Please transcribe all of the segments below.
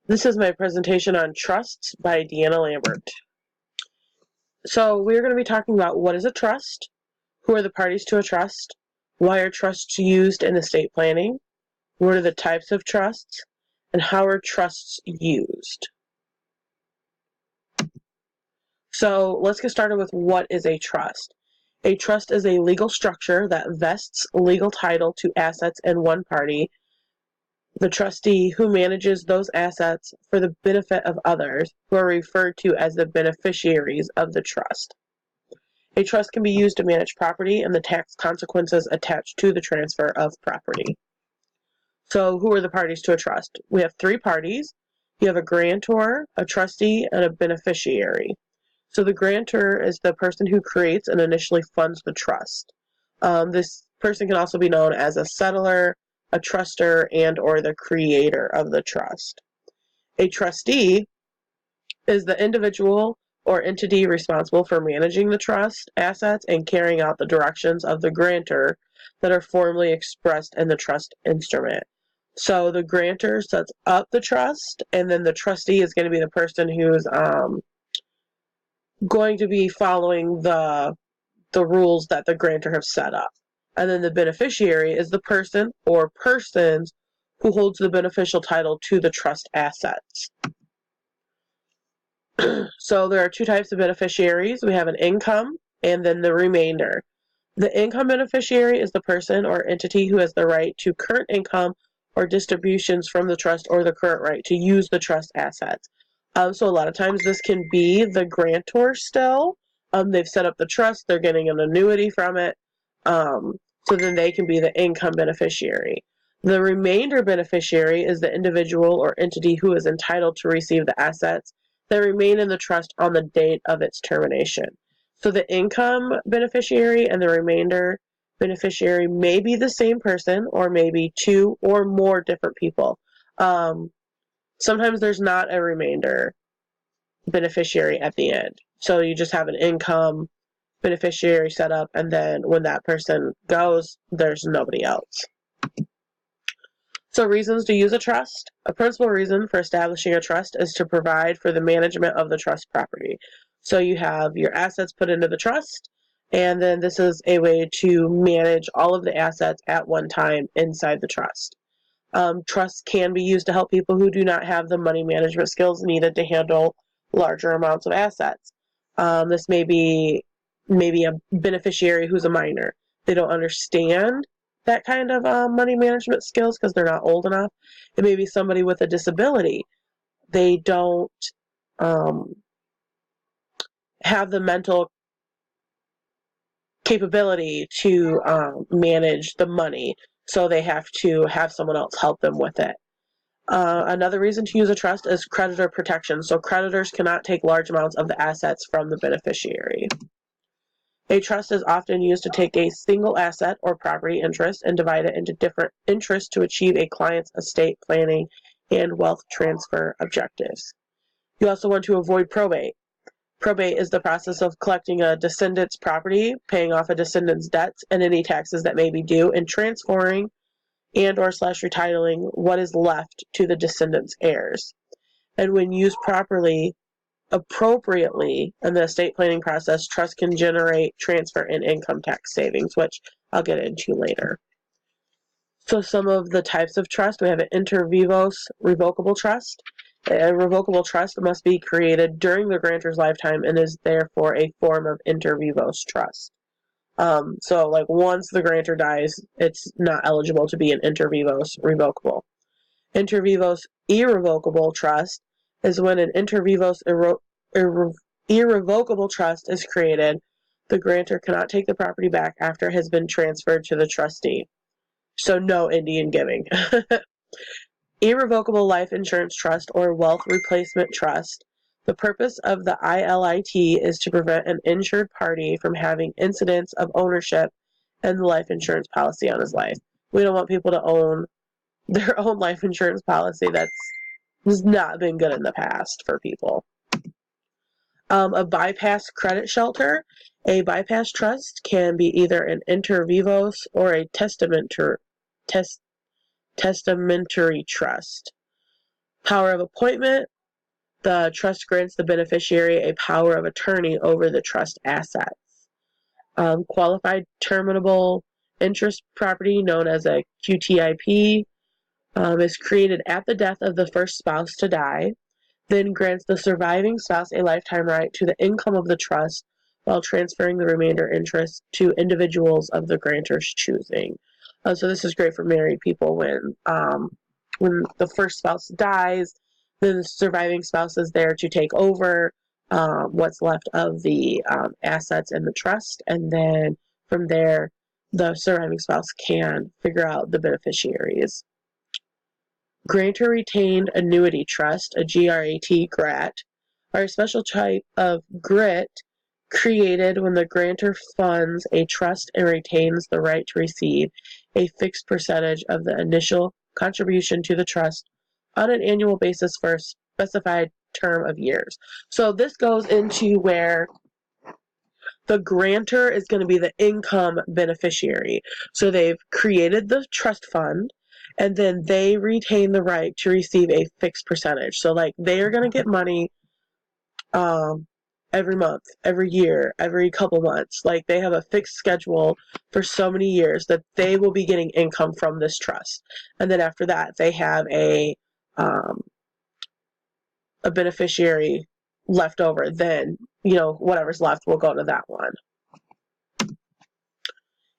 This is my presentation on trusts by Deanna Lambert. So we're going to be talking about what is a trust, who are the parties to a trust, why are trusts used in estate planning, what are the types of trusts, and how are trusts used. So let's get started with what is a trust. A trust is a legal structure that vests legal title to assets in one party, the trustee who manages those assets for the benefit of others, who are referred to as the beneficiaries of the trust. A trust can be used to manage property and the tax consequences attached to the transfer of property. So who are the parties to a trust? We have three parties. You have a grantor, a trustee, and a beneficiary. So the grantor is the person who creates and initially funds the trust. This person can also be known as a settler, a truster, and or the creator of the trust. A trustee is the individual or entity responsible for managing the trust assets and carrying out the directions of the grantor that are formally expressed in the trust instrument. So the grantor sets up the trust, and then the trustee is going to be the person who's going to be following the rules that the grantor have set up. And then the beneficiary is the person or persons who holds the beneficial title to the trust assets. So there are two types of beneficiaries. We have an income and then the remainder. The income beneficiary is the person or entity who has the right to current income or distributions from the trust or the current right to use the trust assets. So a lot of times this can be the grantor still. They've set up the trust, they're getting an annuity from it, so then they can be the income beneficiary. The remainder beneficiary is the individual or entity who is entitled to receive the assets that remain in the trust on the date of its termination. So the income beneficiary and the remainder beneficiary may be the same person or maybe two or more different people. Sometimes there's not a remainder beneficiary at the end. So you just have an income beneficiary set up, and then when that person goes, there's nobody else. So reasons to use a trust. A principal reason for establishing a trust is to provide for the management of the trust property. So you have your assets put into the trust, and then this is a way to manage all of the assets at one time inside the trust. Trusts can be used to help people who do not have the money management skills needed to handle larger amounts of assets. This may be maybe a beneficiary who's a minor. They don't understand that kind of money management skills because they're not old enough. It may be somebody with a disability. They don't have the mental capability to manage the money, so they have to have someone else help them with it. Another reason to use a trust is creditor protection. So creditors cannot take large amounts of the assets from the beneficiary. A trust is often used to take a single asset or property interest and divide it into different interests to achieve a client's estate planning and wealth transfer objectives. You also want to avoid probate. Probate is the process of collecting a descendant's property, paying off a descendant's debts, and any taxes that may be due, and transferring and or / retitling what is left to the descendant's heirs. And when used properly, appropriately in the estate planning process, trust can generate transfer and income tax savings, which I'll get into later. So some of the types of trust, we have an inter vivos revocable trust. A revocable trust must be created during the grantor's lifetime and is therefore a form of inter vivos trust. So like once the grantor dies, it's not eligible to be an inter vivos revocable. Inter vivos irrevocable trust is when an inter vivos irrevocable trust is created. The grantor cannot take the property back after it has been transferred to the trustee. So no Indian giving. Irrevocable life insurance trust or wealth replacement trust. The purpose of the ILIT is to prevent an insured party from having incidents of ownership and the life insurance policy on his life. We don't want people to own their own life insurance policy. That's has not been good in the past for people. A bypass credit shelter. A bypass trust can be either an inter vivos or a testamentary trust. Power of appointment. The trust grants the beneficiary a power of attorney over the trust assets. Qualified terminable interest property, known as a QTIP, is created at the death of the first spouse to die, then grants the surviving spouse a lifetime right to the income of the trust while transferring the remainder interest to individuals of the grantor's choosing. So this is great for married people when the first spouse dies, then the surviving spouse is there to take over what's left of the assets in the trust, and then from there, the surviving spouse can figure out the beneficiaries. Grantor Retained Annuity Trust, a GRAT, are a special type of GRIT created when the grantor funds a trust and retains the right to receive a fixed percentage of the initial contribution to the trust on an annual basis for a specified term of years. So this goes into where the grantor is going to be the income beneficiary. So they've created the trust fund, and then they retain the right to receive a fixed percentage. So like they are going to get money every month, every year, every couple months. Like they have a fixed schedule for so many years that they will be getting income from this trust. And then after that, they have a beneficiary left over. Then, whatever's left will go to that one.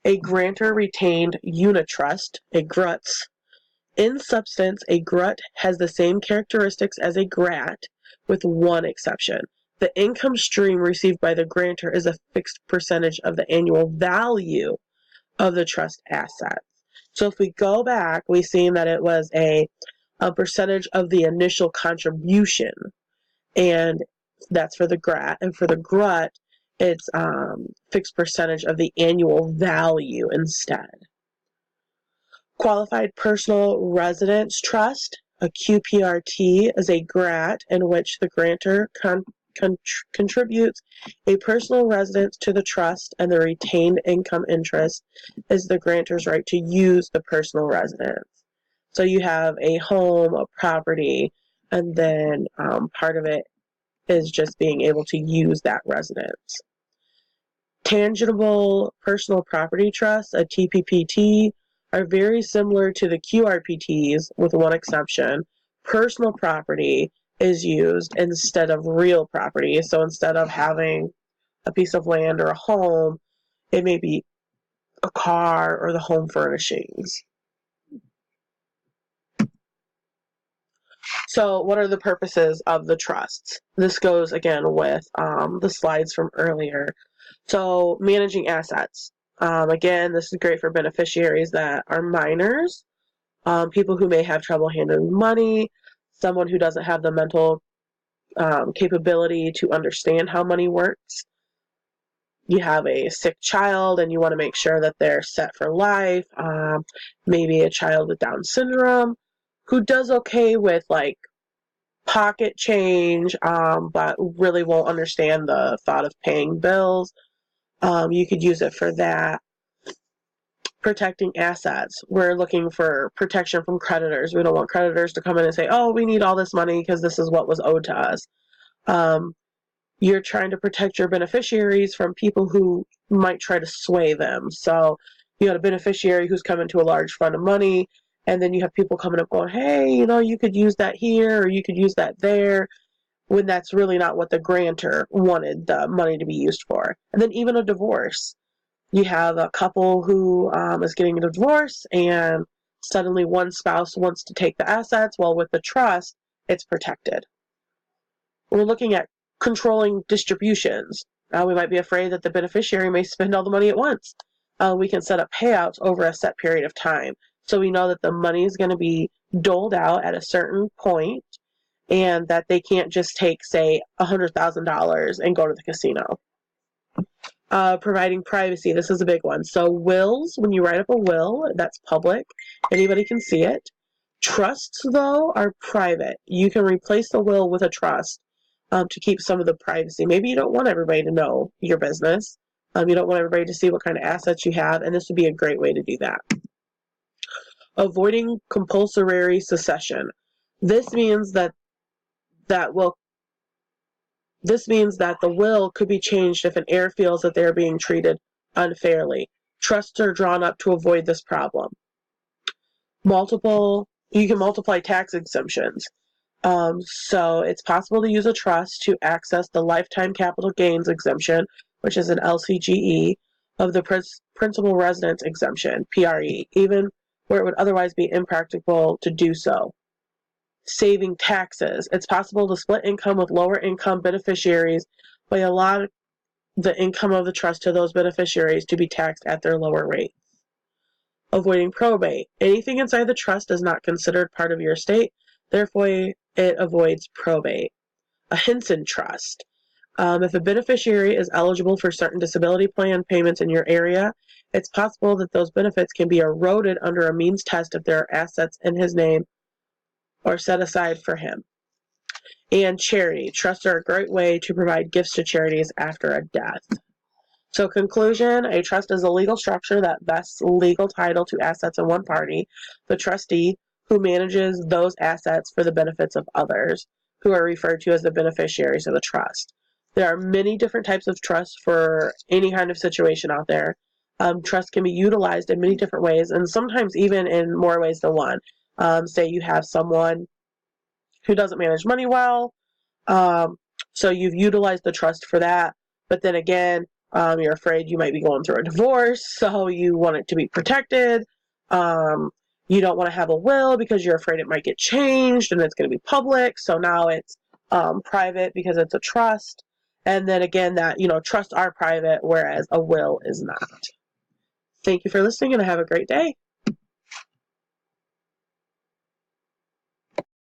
A grantor retained unitrust, a GRUTS. In substance, a GRUT has the same characteristics as a GRAT, with one exception. The income stream received by the grantor is a fixed percentage of the annual value of the trust assets. So if we go back, we've seen that it was a percentage of the initial contribution, and that's for the GRAT. And for the GRUT, it's fixed percentage of the annual value instead. Qualified Personal Residence Trust, a QPRT, is a GRAT in which the grantor contributes a personal residence to the trust, and the retained income interest is the grantor's right to use the personal residence. So you have a home, a property, and then part of it is just being able to use that residence. Tangible Personal Property Trusts, a TPPT, are very similar to the QRPTs with one exception. Personal property is used instead of real property. So instead of having a piece of land or a home, it may be a car or the home furnishings. So what are the purposes of the trusts? This goes again with the slides from earlier. So managing assets. Again, this is great for beneficiaries that are minors, people who may have trouble handling money, someone who doesn't have the mental capability to understand how money works. You have a sick child and you want to make sure that they're set for life. Maybe a child with Down syndrome who does okay with like pocket change, but really won't understand the thought of paying bills. You could use it for that. Protecting assets. We're looking for protection from creditors. We don't want creditors to come in and say, oh, we need all this money because this is what was owed to us. You're trying to protect your beneficiaries from people who might try to sway them. So you got a beneficiary who's coming to a large fund of money, and then you have people coming up going, hey, you could use that here or you could use that there, when that's really not what the grantor wanted the money to be used for. And then even a divorce. You have a couple who is getting a divorce, and suddenly one spouse wants to take the assets, while with the trust, it's protected. We're looking at controlling distributions. We might be afraid that the beneficiary may spend all the money at once. We can set up payouts over a set period of time. So we know that the money is going to be doled out at a certain point, and that they can't just take, say, $100,000 and go to the casino. Providing privacy. This is a big one. So wills, when you write up a will, that's public. Anybody can see it. Trusts, though, are private. You can replace the will with a trust to keep some of the privacy. Maybe you don't want everybody to know your business. You don't want everybody to see what kind of assets you have, and this would be a great way to do that. Avoiding compulsory succession. This means that the will could be changed if an heir feels that they are being treated unfairly. Trusts are drawn up to avoid this problem. You can multiply tax exemptions. So it's possible to use a trust to access the lifetime capital gains exemption, which is an LCGE, of the principal residence exemption, PRE, even where it would otherwise be impractical to do so. Saving taxes. It's possible to split income with lower income beneficiaries by allowing the income of the trust to those beneficiaries to be taxed at their lower rates. Avoiding probate. Anything inside the trust is not considered part of your estate, therefore it avoids probate. A Henson Trust. If a beneficiary is eligible for certain disability plan payments in your area, it's possible that those benefits can be eroded under a means test if there are assets in his name or set aside for him. And charity. Trusts are a great way to provide gifts to charities after a death. So conclusion, a trust is a legal structure that vests legal title to assets in one party, the trustee, who manages those assets for the benefits of others, who are referred to as the beneficiaries of the trust. There are many different types of trusts for any kind of situation out there. Trust can be utilized in many different ways, and sometimes even in more ways than one. Say you have someone who doesn't manage money well, so you've utilized the trust for that, but then again, you're afraid you might be going through a divorce, so you want it to be protected. You don't want to have a will because you're afraid it might get changed and it's going to be public, so now it's private because it's a trust. And then again, that, trusts are private, whereas a will is not. Thank you for listening, and have a great day.